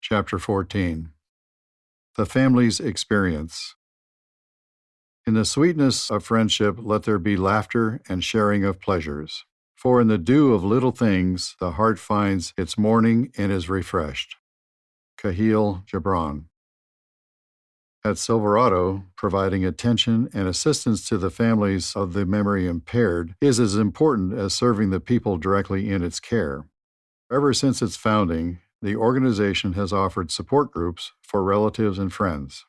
Chapter 14. The Family's Experience. In the sweetness of friendship, let there be laughter and sharing of pleasures. For in the dew of little things, the heart finds its morning and is refreshed. Khalil Gibran. At Silverado, providing attention and assistance to the families of the memory impaired is as important as serving the people directly in its care. Ever since its founding, the organization has offered support groups for relatives and friends.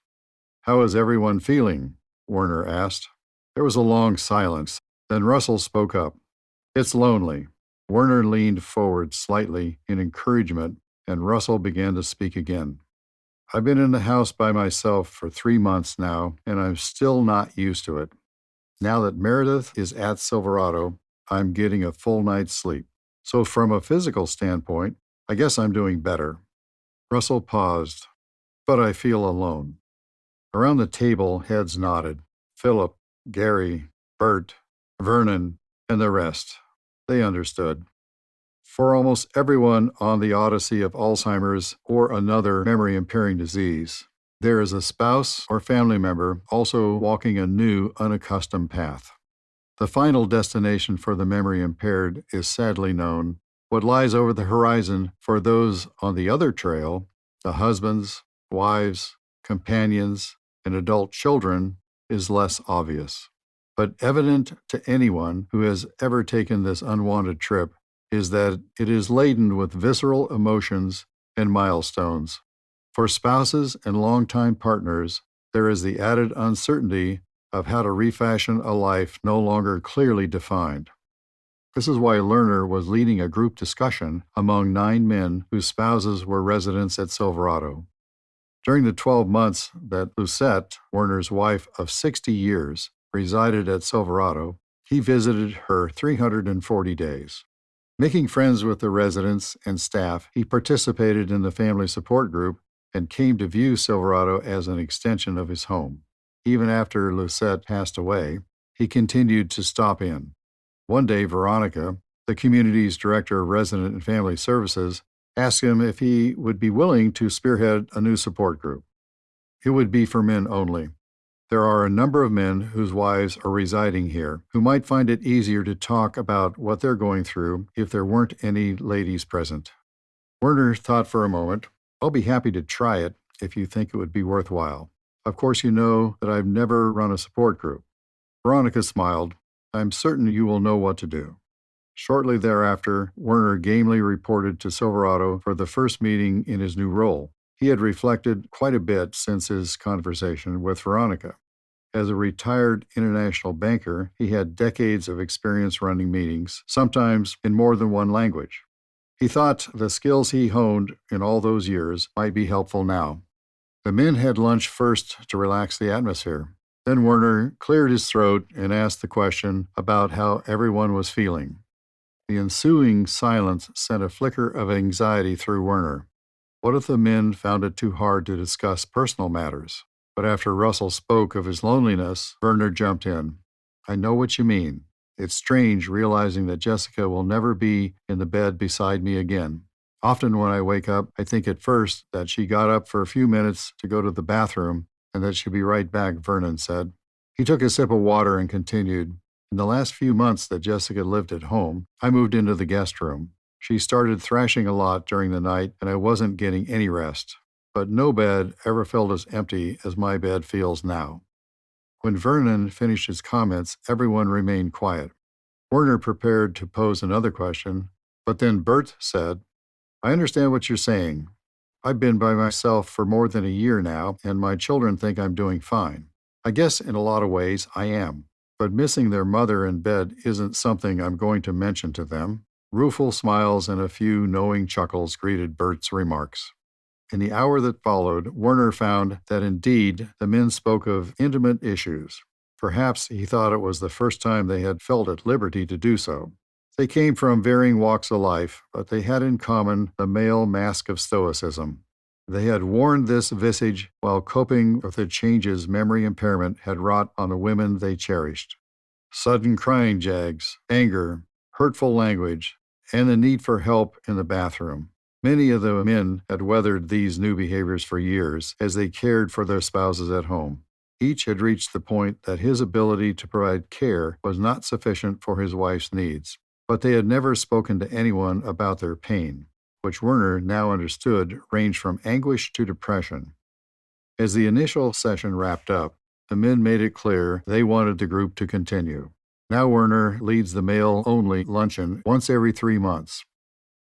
"How is everyone feeling?" Werner asked. There was a long silence. Then Russell spoke up. "It's lonely." Werner leaned forward slightly in encouragement, and Russell began to speak again. "I've been in the house by myself for 3 months now, and I'm still not used to it. Now that Meredith is at Silverado, I'm getting a full night's sleep. So from a physical standpoint, I guess I'm doing better." Russell paused. "But I feel alone." Around the table, heads nodded. Philip, Gary, Bert, Vernon, and the rest. They understood. For almost everyone on the odyssey of Alzheimer's or another memory-impairing disease, there is a spouse or family member also walking a new, unaccustomed path. The final destination for the memory-impaired is sadly known. What lies over the horizon for those on the other trail, the husbands, wives, companions, and adult children, is less obvious. But evident to anyone who has ever taken this unwanted trip is that it is laden with visceral emotions and milestones. For spouses and longtime partners, there is the added uncertainty of how to refashion a life no longer clearly defined. This is why Lerner was leading a group discussion among 9 men whose spouses were residents at Silverado. During the 12 months that Lucette, Werner's wife of 60 years, resided at Silverado, he visited her 340 days. Making friends with the residents and staff, he participated in the family support group and came to view Silverado as an extension of his home. Even after Lucette passed away, he continued to stop in. One day, Veronica, the community's director of resident and family services, asked him if he would be willing to spearhead a new support group. It would be for men only. There are a number of men whose wives are residing here who might find it easier to talk about what they're going through if there weren't any ladies present. Werner thought for a moment. "I'll be happy to try it if you think it would be worthwhile. Of course, you know that I've never run a support group." Veronica smiled. "I'm certain you will know what to do." Shortly thereafter, Werner gamely reported to Silverado for the first meeting in his new role. He had reflected quite a bit since his conversation with Veronica. As a retired international banker, he had decades of experience running meetings, sometimes in more than one language. He thought the skills he honed in all those years might be helpful now. The men had lunch first to relax the atmosphere. Then Werner cleared his throat and asked the question about how everyone was feeling. The ensuing silence sent a flicker of anxiety through Werner. What if the men found it too hard to discuss personal matters? But after Russell spoke of his loneliness, Werner jumped in. "I know what you mean. It's strange realizing that Jessica will never be in the bed beside me again. Often when I wake up, I think at first that she got up for a few minutes to go to the bathroom and that she'll be right back," Vernon said. He took a sip of water and continued. "In the last few months that Jessica lived at home, I moved into the guest room. She started thrashing a lot during the night, and I wasn't getting any rest. But no bed ever felt as empty as my bed feels now." When Vernon finished his comments, everyone remained quiet. Werner prepared to pose another question, but then Bert said, "I understand what you're saying. I've been by myself for more than a year now, and my children think I'm doing fine. I guess in a lot of ways I am. But missing their mother in bed isn't something I'm going to mention to them." Rueful smiles and a few knowing chuckles greeted Bert's remarks. In the hour that followed, Werner found that indeed the men spoke of intimate issues. Perhaps he thought it was the first time they had felt at liberty to do so. They came from varying walks of life, but they had in common the male mask of stoicism. They had worn this visage while coping with the changes memory impairment had wrought on the women they cherished. Sudden crying jags, anger, hurtful language, and the need for help in the bathroom. Many of the men had weathered these new behaviors for years as they cared for their spouses at home. Each had reached the point that his ability to provide care was not sufficient for his wife's needs, but they had never spoken to anyone about their pain, which Werner now understood ranged from anguish to depression. As the initial session wrapped up, the men made it clear they wanted the group to continue. Now Werner leads the male-only luncheon once every 3 months.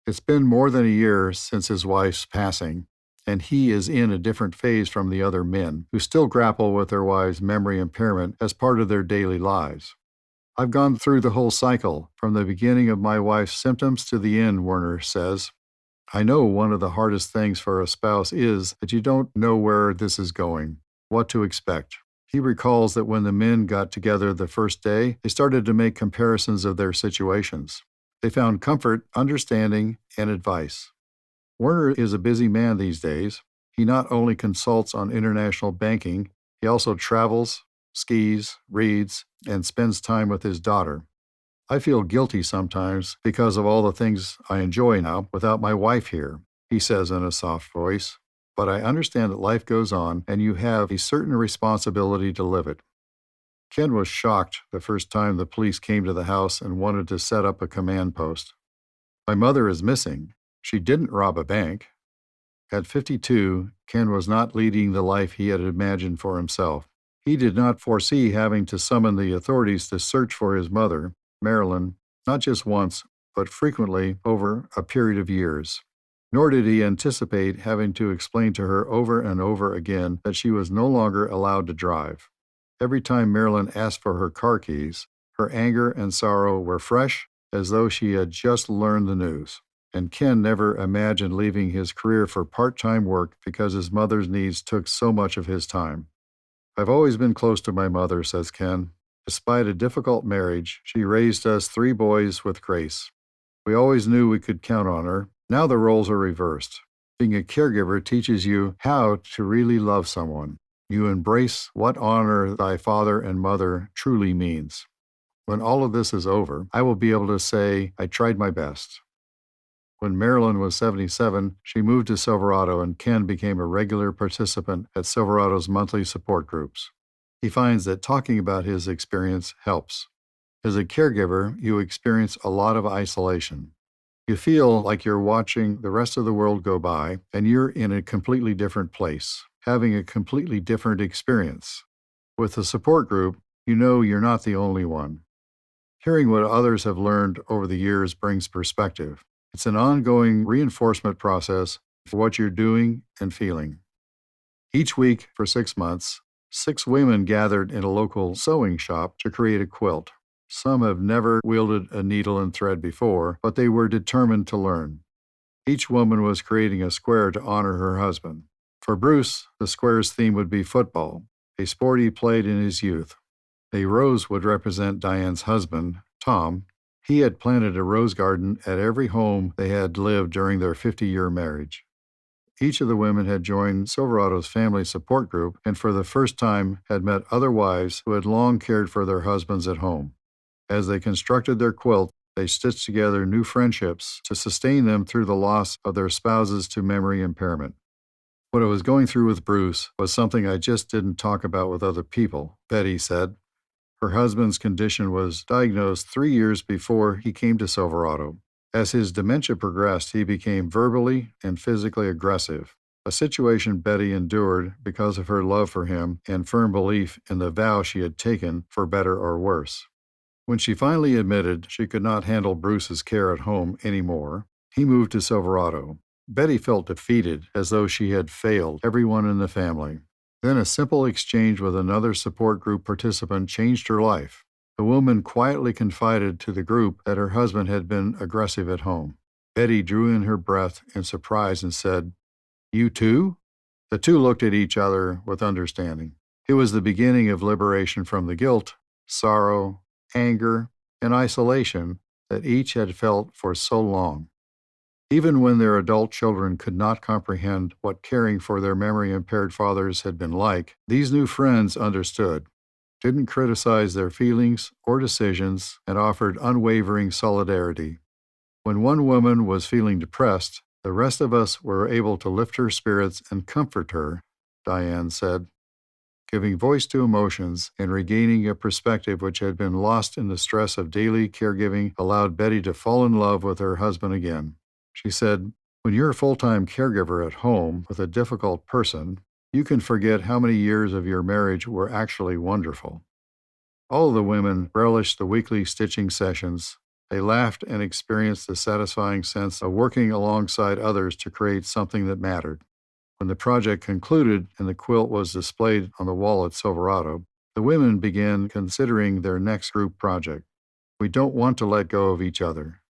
It's been more than a year since his wife's passing, and he is in a different phase from the other men, who still grapple with their wives' memory impairment as part of their daily lives. I've gone through the whole cycle, from the beginning of my wife's symptoms to the end, Werner says. I know one of the hardest things for a spouse is that you don't know where this is going, what to expect. He recalls that when the men got together the first day, they started to make comparisons of their situations. They found comfort, understanding, and advice. Werner is a busy man these days. He not only consults on international banking, he also travels, skis, reads, and spends time with his daughter. I feel guilty sometimes because of all the things I enjoy now without my wife here, he says in a soft voice. But I understand that life goes on and you have a certain responsibility to live it. Ken was shocked the first time the police came to the house and wanted to set up a command post. My mother is missing. She didn't rob a bank. At 52, Ken was not leading the life he had imagined for himself. He did not foresee having to summon the authorities to search for his mother, Marilyn, not just once, but frequently over a period of years. Nor did he anticipate having to explain to her over and over again that she was no longer allowed to drive. Every time Marilyn asked for her car keys, her anger and sorrow were fresh, as though she had just learned the news. And Ken never imagined leaving his career for part-time work because his mother's needs took so much of his time. I've always been close to my mother, says Ken. Despite a difficult marriage, she raised us 3 boys with grace. We always knew we could count on her. Now the roles are reversed. Being a caregiver teaches you how to really love someone. You embrace what honor thy father and mother truly means. When all of this is over, I will be able to say, I tried my best. When Marilyn was 77, she moved to Silverado and Ken became a regular participant at Silverado's monthly support groups. He finds that talking about his experience helps. As a caregiver, you experience a lot of isolation. You feel like you're watching the rest of the world go by and you're in a completely different place, having a completely different experience. With the support group, you know you're not the only one. Hearing what others have learned over the years brings perspective. It's an ongoing reinforcement process for what you're doing and feeling. Each week for 6 months, 6 women gathered in a local sewing shop to create a quilt. Some have never wielded a needle and thread before, but they were determined to learn. Each woman was creating a square to honor her husband. For Bruce, the square's theme would be football, a sport he played in his youth. A rose would represent Diane's husband, Tom. He had planted a rose garden at every home they had lived during their 50-year marriage. Each of the women had joined Silverado's family support group and for the first time had met other wives who had long cared for their husbands at home. As they constructed their quilt, they stitched together new friendships to sustain them through the loss of their spouses to memory impairment. What I was going through with Bruce was something I just didn't talk about with other people, Betty said. Her husband's condition was diagnosed 3 years before he came to Silverado. As his dementia progressed, he became verbally and physically aggressive, a situation Betty endured because of her love for him and firm belief in the vow she had taken for better or worse. When she finally admitted she could not handle Bruce's care at home anymore, he moved to Silverado. Betty felt defeated, as though she had failed everyone in the family. Then a simple exchange with another support group participant changed her life. The woman quietly confided to the group that her husband had been aggressive at home. Betty drew in her breath in surprise and said, "You too?" The two looked at each other with understanding. It was the beginning of liberation from the guilt, sorrow, anger, and isolation that each had felt for so long. Even when their adult children could not comprehend what caring for their memory-impaired fathers had been like, these new friends understood, didn't criticize their feelings or decisions, and offered unwavering solidarity. When one woman was feeling depressed, The rest of us were able to lift her spirits and comfort her, Diane said. Giving voice to emotions and regaining a perspective which had been lost in the stress of daily caregiving allowed Betty to fall in love with her husband again. She said, "When you're a full-time caregiver at home with a difficult person, you can forget how many years of your marriage were actually wonderful." All of the women relished the weekly stitching sessions. They laughed and experienced the satisfying sense of working alongside others to create something that mattered. When the project concluded and the quilt was displayed on the wall at Silverado, the women began considering their next group project. "We don't want to let go of each other.